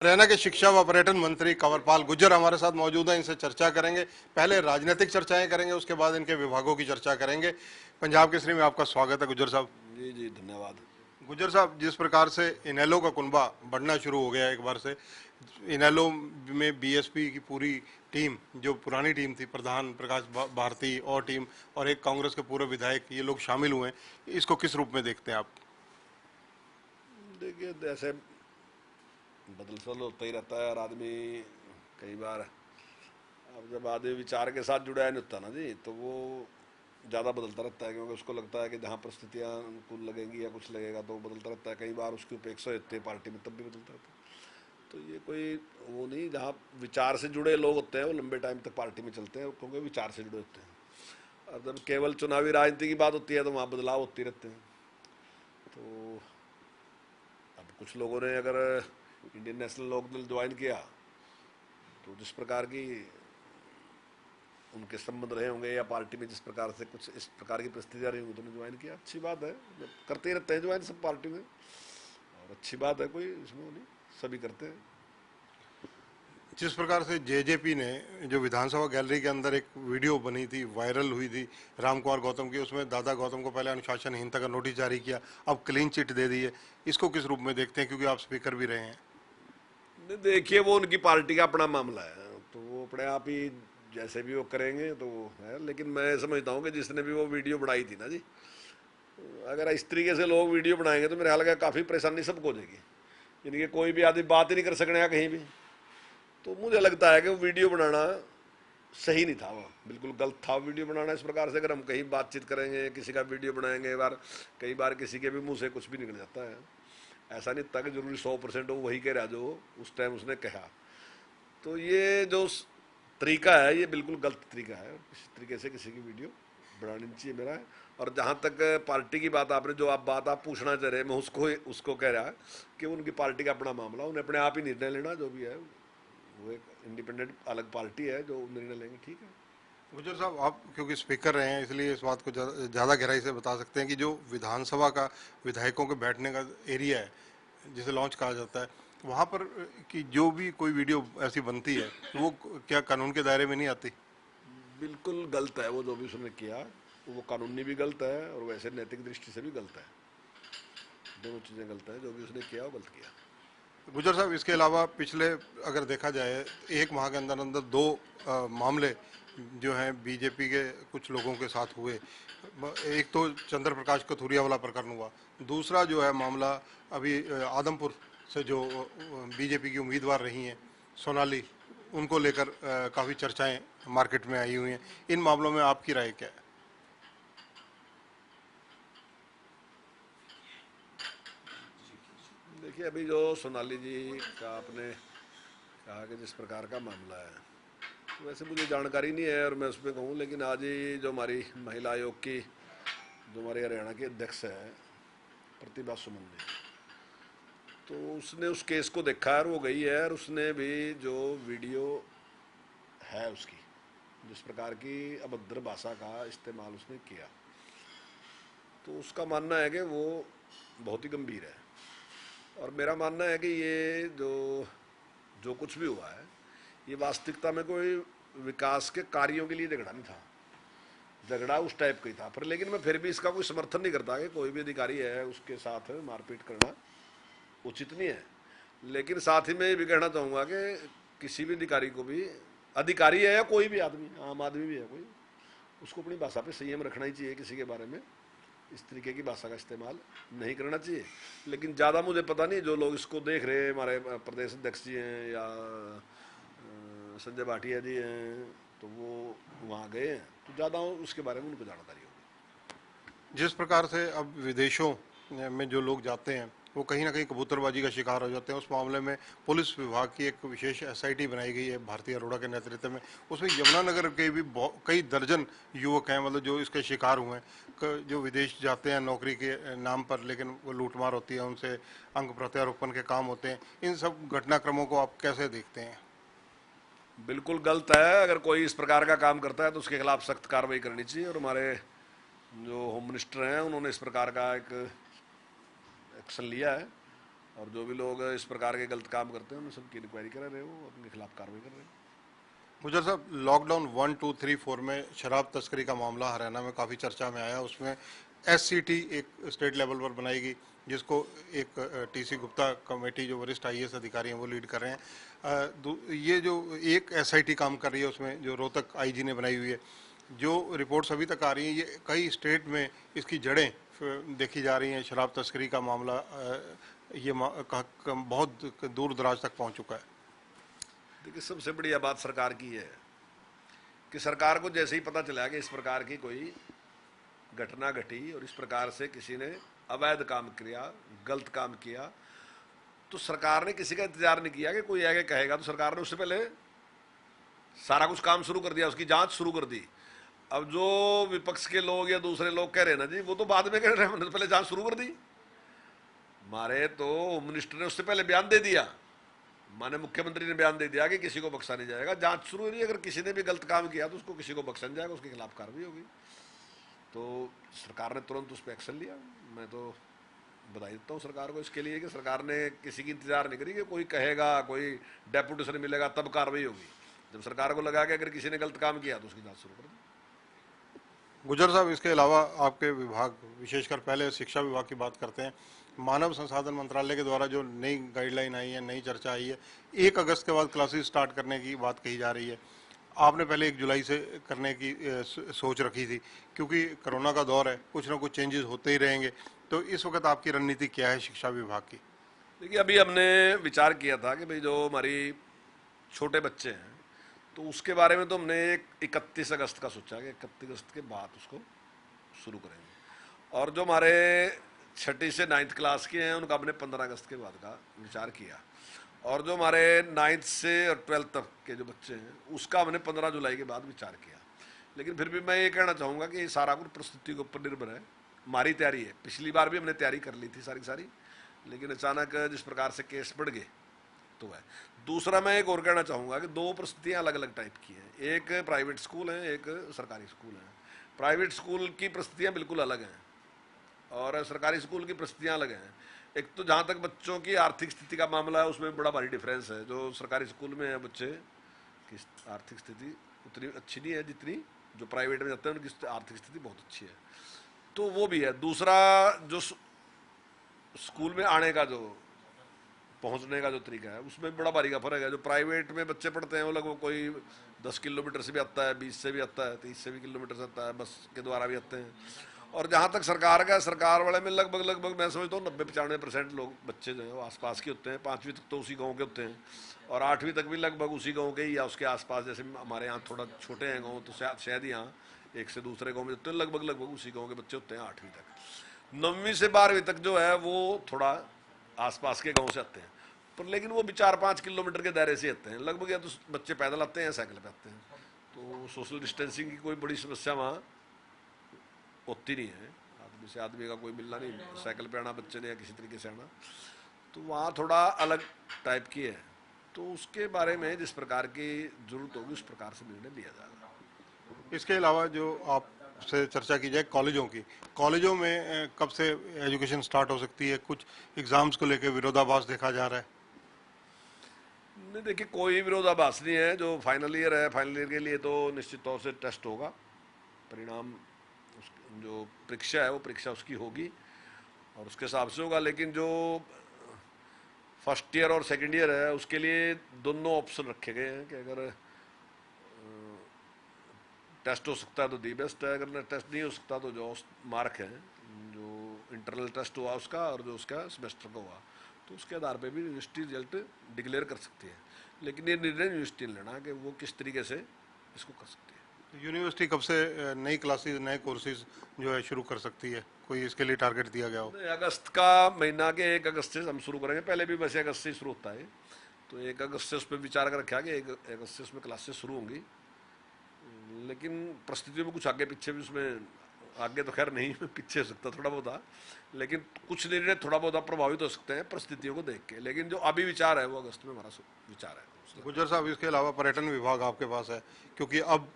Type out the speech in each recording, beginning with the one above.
हरियाणा के शिक्षा व पर्यटन मंत्री कंवरपाल गुर्जर हमारे साथ मौजूद हैं। इनसे चर्चा करेंगे। पहले राजनीतिक चर्चाएं करेंगे, उसके बाद इनके विभागों की चर्चा करेंगे। पंजाब केसरी में आपका स्वागत है गुर्जर साहब। जी जी धन्यवाद। गुर्जर साहब, जिस प्रकार से इनेलो का कुनबा बढ़ना शुरू हो गया है एक बार से, इनेलो में बीएसपी की पूरी टीम, जो पुरानी टीम थी, प्रधान प्रकाश भारती और टीम, और एक कांग्रेस के पूरे विधायक, ये लोग शामिल हुए हैं। इसको किस रूप में देखते हैं आप? देखिए, ऐसे बदल बदल होता ही रहता है और आदमी कई बार, अब जब आदमी विचार के साथ जुड़ा नहीं होता ना जी, तो वो ज़्यादा बदलता रहता है, क्योंकि उसको लगता है कि जहाँ परिस्थितियाँ अनुकूल लगेंगी या कुछ लगेगा तो वो बदलता रहता है। कई बार उसकी उपेक्षा होती है पार्टी में, तब भी बदलता रहता है। तो ये कोई वो नहीं, जहाँ विचार से जुड़े लोग होते हैं वो लंबे टाइम तक पार्टी में चलते हैं, क्योंकि विचार से जुड़े होते हैं। और जब केवल चुनावी राजनीति की बात होती है तो वहाँ बदलाव होते रहते हैं। तो अब कुछ लोगों ने अगर इंडियन नेशनल लोकदल ज्वाइन किया, तो जिस प्रकार की उनके संबंध रहे होंगे या पार्टी में जिस प्रकार से कुछ इस प्रकार की परिस्थितियाँ रही होंगी, तो उन्होंने ज्वाइन किया, अच्छी बात है। करते ही रहते हैं ज्वाइन सब पार्टी में, और अच्छी बात है, कोई इसमें नहीं, सभी करते हैं। जिस प्रकार से जेजेपी ने, जो विधानसभा गैलरी के अंदर एक वीडियो बनी थी, वायरल हुई थी रामकुमार गौतम की, उसमें दादा गौतम को पहले अनुशासनहीनता का नोटिस जारी किया, अब क्लीन चिट दे दी है, इसको किस रूप में देखते हैं, क्योंकि आप स्पीकर भी रहे हैं? नहीं, देखिए, वो उनकी पार्टी का अपना मामला है, तो वो अपने आप ही जैसे भी वो करेंगे तो वो है। लेकिन मैं समझता हूँ कि जिसने भी वो वीडियो बनाई थी ना जी, अगर इस तरीके से लोग वीडियो बनाएंगे तो मेरे ख्याल का काफ़ी परेशानी सबको हो जाएगी, यानी कि कोई भी आदमी बात ही नहीं कर सकने कहीं भी। तो मुझे लगता है कि वो वीडियो बनाना सही नहीं था, वो बिल्कुल गलत था वीडियो बनाना इस प्रकार से। अगर हम कहीं बातचीत करेंगे, किसी का वीडियो बनाएंगे, कई बार किसी के भी मुंह से कुछ भी निकल जाता है। ऐसा नहीं था कि जरूरी 100% वो वही कह रहा जो उस टाइम उसने कहा। तो ये जो तरीका है, ये बिल्कुल गलत तरीका है। इस तरीके से किसी की वीडियो बनानी नहीं चाहिए, मेरा है। और जहाँ तक पार्टी की बात, आपने जो बात आप पूछना चाह रहे हैं, मैं उसको उसको कह रहा कि उनकी पार्टी का अपना मामला, उन्हें अपने आप ही निर्णय लेना, जो भी है वो एक इंडिपेंडेंट अलग पार्टी है, जो निर्णय लेंगे, ठीक है। गुजर साहब, आप क्योंकि स्पीकर रहे हैं, इसलिए इस बात को ज़्यादा गहराई से बता सकते हैं कि जो विधानसभा का विधायकों के बैठने का एरिया है, जिसे लॉन्च कहा जाता है, वहाँ पर कि जो भी कोई वीडियो ऐसी बनती है, वो क्या कानून के दायरे में नहीं आती? बिल्कुल गलत है वो, जो भी उसने किया वो कानूनी भी गलत है और वैसे नैतिक दृष्टि से भी गलत है। दोनों चीज़ें गलत है, जो भी उसने किया वो गलत किया। गुजर साहब, इसके अलावा पिछले, अगर देखा जाए, एक माह के अंदर अंदर दो मामले जो हैं बीजेपी के कुछ लोगों के साथ हुए। एक तो चंद्र प्रकाश कथूरिया वाला प्रकरण हुआ, दूसरा जो है मामला अभी आदमपुर से जो बीजेपी की उम्मीदवार रही हैं सोनाली, उनको लेकर काफ़ी चर्चाएं मार्केट में आई हुई हैं। इन मामलों में आपकी राय क्या है? देखिए, अभी जो सोनाली जी का आपने कहा कि जिस प्रकार का मामला है, वैसे मुझे जानकारी नहीं है और मैं उसमें कहूँ, लेकिन आज ही जो हमारी महिला आयोग की, जो हमारे हरियाणा की अध्यक्ष है प्रतिभा सुमन जी, तो उसने उस केस को देखा है और वो गई है, और उसने भी जो वीडियो है उसकी, जिस प्रकार की अभद्र भाषा का इस्तेमाल उसने किया, तो उसका मानना है कि वो बहुत ही गंभीर है। और मेरा मानना है कि ये जो जो कुछ भी हुआ है, ये वास्तविकता में कोई विकास के कार्यों के लिए झगड़ा नहीं था, झगड़ा उस टाइप का ही था। पर लेकिन मैं फिर भी इसका कोई समर्थन नहीं करता कि कोई भी अधिकारी है उसके साथ मारपीट करना उचित नहीं है। लेकिन साथ ही मैं ये भी कहना चाहूँगा कि किसी भी अधिकारी को भी, अधिकारी है या कोई भी आदमी, आम आदमी भी है कोई, उसको अपनी भाषा पे संयम रखना ही चाहिए। किसी के बारे में इस तरीके की भाषा का इस्तेमाल नहीं करना चाहिए। लेकिन ज़्यादा मुझे पता नहीं, जो लोग इसको देख रहे हैं, हमारे प्रदेश अध्यक्ष जी हैं या संजय भाटिया जी हैं, तो वो वहाँ गए हैं, तो ज़्यादा उसके बारे में उनको जानकारी होगी। जिस प्रकार से अब विदेशों में जो लोग जाते हैं, वो कहीं ना कहीं कबूतरबाजी का शिकार हो जाते हैं। उस मामले में पुलिस विभाग की एक विशेष एसआईटी बनाई गई है भारती अरोड़ा के नेतृत्व में। उसमें यमुनानगर के भी कई दर्जन युवक हैं, मतलब जो इसके शिकार हुए हैं, जो विदेश जाते हैं नौकरी के नाम पर, लेकिन वो लूटमार होती है, उनसे अंग प्रत्यारोपण के काम होते हैं। इन सब घटनाक्रमों को आप कैसे देखते हैं? बिल्कुल गलत है। अगर कोई इस प्रकार का काम करता है तो उसके खिलाफ सख्त कार्रवाई करनी चाहिए, और हमारे जो होम मिनिस्टर हैं उन्होंने इस प्रकार का एक एक्शन लिया है। और जो भी लोग इस प्रकार के गलत काम करते हैं उन सबकी इंक्वायरी करा रहे हो, उनके खिलाफ कार्रवाई कर रहे हैं। गुजर साहब, लॉकडाउन 1, 2, 3, 4 में शराब तस्करी का मामला हरियाणा में काफ़ी चर्चा में आया। उसमें एससीटी एक स्टेट लेवल पर बनाएगी, जिसको एक टीसी गुप्ता कमेटी, जो वरिष्ठ आईएएस अधिकारी हैं, वो लीड कर रहे हैं। ये जो एक एसआईटी काम कर रही है, उसमें जो रोहतक आईजी ने बनाई हुई है, जो रिपोर्ट्स अभी तक आ रही हैं, ये कई स्टेट में इसकी जड़ें देखी जा रही हैं। शराब तस्करी का मामला ये बहुत दूर दराज तक पहुंच चुका है। देखिए, सबसे बढ़िया बात सरकार की है कि सरकार को जैसे ही पता चला कि इस प्रकार की कोई घटना घटी और इस प्रकार से किसी ने अवैध काम किया, गलत काम किया, तो सरकार ने किसी का इंतजार नहीं किया कि कोई आगे कहेगा, तो सरकार ने उससे पहले सारा कुछ काम शुरू कर दिया, उसकी जांच शुरू कर दी। अब जो विपक्ष के लोग या दूसरे लोग कह रहे हैं ना जी, वो तो बाद में कह रहे हैं, हमने तो पहले जांच शुरू कर दी। मारे तो होम मिनिस्टर ने उससे पहले बयान दे दिया, माने मुख्यमंत्री ने बयान दे दिया कि किसी को बख्शा नहीं जाएगा, जांच शुरू हुई। अगर किसी ने भी गलत काम किया तो उसको किसी को बख्शा नहीं जाएगा, उसके खिलाफ कार्रवाई होगी। तो सरकार ने तुरंत उस पर एक्शन लिया। मैं तो बधाई देता हूँ सरकार को इसके लिए कि सरकार ने किसी की इंतजार नहीं करी कि कोई कहेगा, कोई डेपुटेशन मिलेगा तब कार्रवाई होगी। जब सरकार को लगा कि अगर किसी ने गलत काम किया तो उसकी जांच शुरू कर दी। गुजर साहब, इसके अलावा आपके विभाग, विशेषकर पहले शिक्षा विभाग की बात करते हैं, मानव संसाधन मंत्रालय के द्वारा जो नई गाइडलाइन आई है, नई चर्चा आई है, 1 अगस्त के बाद क्लासेस स्टार्ट करने की बात कही जा रही है। आपने पहले 1 जुलाई से करने की सोच रखी थी, क्योंकि कोरोना का दौर है, कुछ ना कुछ चेंजेस होते ही रहेंगे। तो इस वक्त आपकी रणनीति क्या है शिक्षा विभाग की? देखिए, अभी हमने विचार किया था कि भाई जो हमारी छोटे बच्चे हैं तो उसके बारे में तो हमने 31 अगस्त का सोचा कि 31 अगस्त के बाद उसको शुरू करेंगे। और जो हमारे 6ठी से 9th क्लास के हैं उनका हमने 15 अगस्त के बाद का विचार किया। और जो हमारे 9th से और 12th तक के जो बच्चे हैं उसका हमने 15 जुलाई के बाद विचार किया। लेकिन फिर भी मैं ये कहना चाहूँगा कि सारा कुछ परिस्थिति के ऊपर निर्भर है। हमारी तैयारी है, पिछली बार भी हमने तैयारी कर ली थी सारी, लेकिन अचानक जिस प्रकार से केस बढ़ गए तो है। दूसरा मैं एक और कहना चाहूँगा कि 2 परिस्थितियाँ अलग अलग टाइप की हैं। एक प्राइवेट स्कूल है, एक सरकारी स्कूल है। प्राइवेट स्कूल की परिस्थितियाँ बिल्कुल अलग हैं और सरकारी स्कूल की परिस्थितियाँ अलग हैं। एक तो जहाँ तक बच्चों की आर्थिक स्थिति का मामला है उसमें बड़ा भारी डिफरेंस है। जो सरकारी स्कूल में है बच्चे की आर्थिक स्थिति उतनी अच्छी नहीं है जितनी जो प्राइवेट में जाते हैं उनकी आर्थिक स्थिति बहुत अच्छी है, तो वो भी है। दूसरा, जो स्कूल में आने का जो पहुंचने का जो तरीका है उसमें बड़ा भारी का फर्क है। जो प्राइवेट में बच्चे पढ़ते हैं वो लगभग कोई 10 किलोमीटर से भी आता है, 20 से भी आता है, 30 से भी किलोमीटर से आता है, बस के द्वारा भी आते हैं। और जहाँ तक सरकार का, सरकार वाले में लगभग मैं समझता हूँ 90-95% लोग बच्चे जो है वो आसपास के होते हैं। 5वीं तक तो उसी गाँव के होते हैं और 8वीं तक भी लगभग उसी गाँव के ही या उसके आसपास। जैसे हमारे यहाँ थोड़ा छोटे हैं गाँव तो शायद यहाँ एक से दूसरे गाँव में होते हैं, लगभग उसी गाँव के बच्चे होते हैं 8वीं तक। 9वीं से 12वीं तक जो है वो थोड़ा आसपास के गाँव से आते हैं, पर लेकिन वो भी 4-5 किलोमीटर के दायरे से आते हैं लगभग। या तो बच्चे पैदल आते हैं या साइकिल पे आते हैं, तो सोशल डिस्टेंसिंग की कोई बड़ी समस्या वहाँ होती नहीं है। आदमी से आदमी का कोई मिलना नहीं, साइकिल पे आना बच्चे ने या किसी तरीके से आना, तो वहाँ थोड़ा अलग टाइप की है। तो उसके बारे में जिस प्रकार की जरूरत होगी उस प्रकार से निर्णय लिया जाएगा। इसके अलावा जो आपसे चर्चा की जाए कॉलेजों की, कॉलेजों में कब से एजुकेशन स्टार्ट हो सकती है? कुछ एग्जाम्स को लेकर विरोधाभास देखा जा रहा है। नहीं, देखिए, कोई विरोधाभास नहीं है। जो फाइनल ईयर है, फाइनल ईयर के लिए तो निश्चित तौर से टेस्ट होगा, परिणाम जो परीक्षा है वो परीक्षा उसकी होगी और उसके हिसाब से होगा। लेकिन जो फर्स्ट ईयर और सेकंड ईयर है उसके लिए दोनों ऑप्शन रखे गए हैं कि अगर टेस्ट हो सकता है तो दी बेस्ट है, अगर टेस्ट नहीं हो सकता तो जो मार्क है, जो इंटरनल टेस्ट हुआ उसका और जो उसका सेमेस्टर का हुआ, तो उसके आधार पे भी यूनिवर्सिटी रिजल्ट डिक्लेयर कर सकती है। लेकिन ये निर्णय यूनिवर्सिटी ने लेना कि वो किस तरीके से इसको कर सकती है। यूनिवर्सिटी कब से नई क्लासेस, नए कोर्सेज जो है शुरू कर सकती है? कोई इसके लिए टारगेट दिया गया हो? अगस्त का महीना के 1 अगस्त से हम शुरू करेंगे। पहले भी वैसे 1 अगस्त से शुरू होता है, तो 1 अगस्त से उस पर विचार कर रखा कि 1 अगस्त से उसमें क्लासेस शुरू होंगी। लेकिन परिस्थितियों में कुछ आगे पीछे भी, उसमें आगे तो खैर नहीं पीछे हो सकता थोड़ा बहुत, लेकिन कुछ निर्णय थोड़ा बहुत प्रभावित हो सकते हैं परिस्थितियों को देख के। लेकिन जो अभी विचार है वो अगस्त में हमारा विचार है। गुजर साहब, इसके अलावा पर्यटन विभाग आपके पास है, क्योंकि अब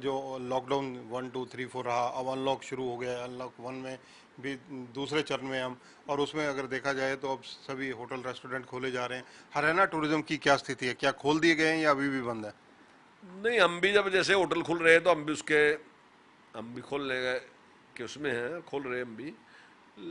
जो लॉकडाउन 1, 2, 3, 4 रहा, अब अनलॉक शुरू हो गया है। अनलॉक 1 में भी दूसरे चरण में हम, और उसमें अगर देखा जाए तो अब सभी होटल रेस्टोरेंट खोले जा रहे हैं। हरियाणा टूरिज्म की क्या स्थिति है, क्या खोल दिए गए हैं या अभी भी बंद है? नहीं, हम भी जब जैसे होटल खुल रहे हैं तो हम भी खोलने के उसमें हैं, खोल रहे हैं हम भी।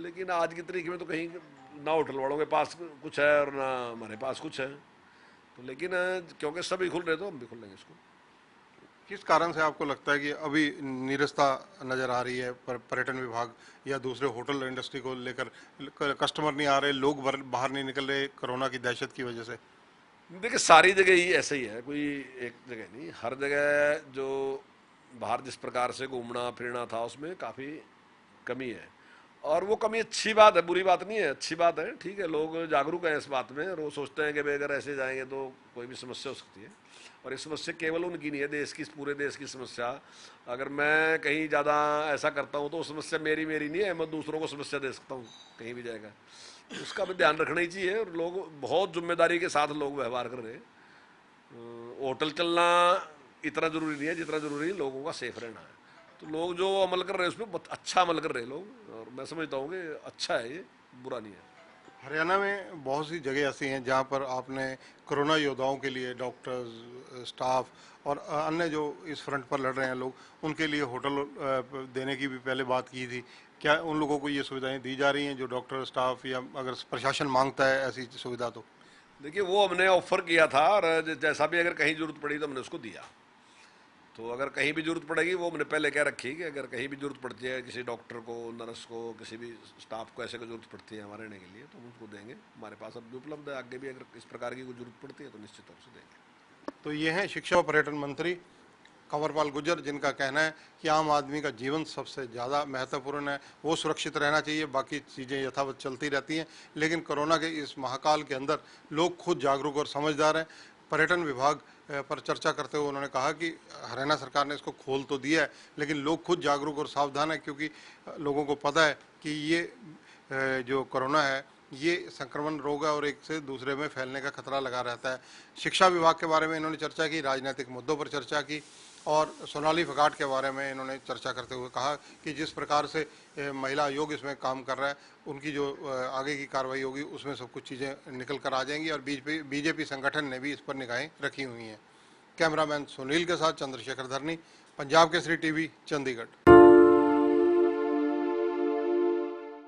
लेकिन आज की तारीख में तो कहीं ना होटल वालों के पास कुछ है और ना हमारे पास कुछ है। तो लेकिन क्योंकि सभी खुल रहे हैं तो हम भी खोल लेंगे इसको। किस कारण से आपको लगता है कि अभी नीरसता नजर आ रही है पर्यटन विभाग या दूसरे होटल इंडस्ट्री को लेकर? कस्टमर नहीं आ रहे, लोग बाहर नहीं निकल रहे कोरोना की दहशत की वजह से? देखिए, सारी जगह ही ऐसे ही है, कोई एक जगह नहीं। हर जगह जो बाहर जिस प्रकार से घूमना फिरना था उसमें काफ़ी कमी है। और वो कमी अच्छी बात है, बुरी बात नहीं है, अच्छी बात है। ठीक है, लोग जागरूक हैं इस बात में और वो सोचते हैं कि भाई अगर ऐसे जाएंगे तो कोई भी समस्या हो सकती है। और ये समस्या केवल उनकी नहीं है, देश की, पूरे देश की समस्या। अगर मैं कहीं ज़्यादा ऐसा करता हूँ तो वो समस्या मेरी मेरी नहीं है, मैं दूसरों को समस्या दे सकता हूँ कहीं भी जाएगा। तो उसका भी ध्यान रखना ही चाहिए और लोग बहुत जिम्मेदारी के साथ लोग व्यवहार कर रहे हैं। होटल चलना इतना ज़रूरी नहीं है जितना ज़रूरी लोगों का सेफ रहना है। तो लोग जो अमल कर रहे हैं उसमें बहुत अच्छा अमल कर रहे हैं लोग, और मैं समझता हूँ कि अच्छा है, ये बुरा नहीं है। हरियाणा में बहुत सी जगह ऐसी हैं जहां पर आपने कोरोना योद्धाओं के लिए डॉक्टर्स, स्टाफ और अन्य जो इस फ्रंट पर लड़ रहे हैं लोग, उनके लिए होटल देने की भी पहले बात की थी। क्या उन लोगों को ये सुविधाएं दी जा रही हैं जो डॉक्टर, स्टाफ, या अगर प्रशासन मांगता है ऐसी सुविधा तो? देखिए, वो हमने ऑफर किया था और जैसा भी अगर कहीं जरूरत पड़ी तो हमने उसको दिया। तो अगर कहीं भी जरूरत पड़ेगी वो हमने पहले कह रखी कि अगर कहीं भी जरूरत पड़ती है किसी डॉक्टर को, नर्स को, किसी भी स्टाफ को ऐसे को जरूरत पड़ती है हमारे रहने के लिए तो हम उसको देंगे। हमारे पास अब भी उपलब्ध है, आगे भी अगर इस प्रकार की कोई जरूरत पड़ती है तो निश्चित रूप से देंगे। तो ये हैं शिक्षा व पर्यटन मंत्री कंवरपाल गुर्जर, जिनका कहना है कि आम आदमी का जीवन सबसे ज़्यादा महत्वपूर्ण है, वो सुरक्षित रहना चाहिए, बाकी चीज़ें यथावत चलती रहती हैं। लेकिन कोरोना के इस महाकाल के अंदर लोग खुद जागरूक और समझदार हैं। पर्यटन विभाग पर चर्चा करते हुए उन्होंने कहा कि हरियाणा सरकार ने इसको खोल तो दिया है, लेकिन लोग खुद जागरूक और सावधान हैं, क्योंकि लोगों को पता है कि ये जो कोरोना है ये संक्रमण रोग है और एक से दूसरे में फैलने का खतरा लगा रहता है। शिक्षा विभाग के बारे में इन्होंने चर्चा की, राजनीतिक मुद्दों पर चर्चा की, और सोनाली फोगाट के बारे में इन्होंने चर्चा करते हुए कहा कि जिस प्रकार से महिला आयोग इसमें काम कर रहा है, उनकी जो आगे की कार्रवाई होगी उसमें सब कुछ चीज़ें निकल कर आ जाएंगी, और बीजेपी संगठन ने भी इस पर निगाहें रखी हुई हैं। कैमरामैन सुनील के साथ चंद्रशेखर धरनी, पंजाब केसरी टीवी, चंडीगढ़।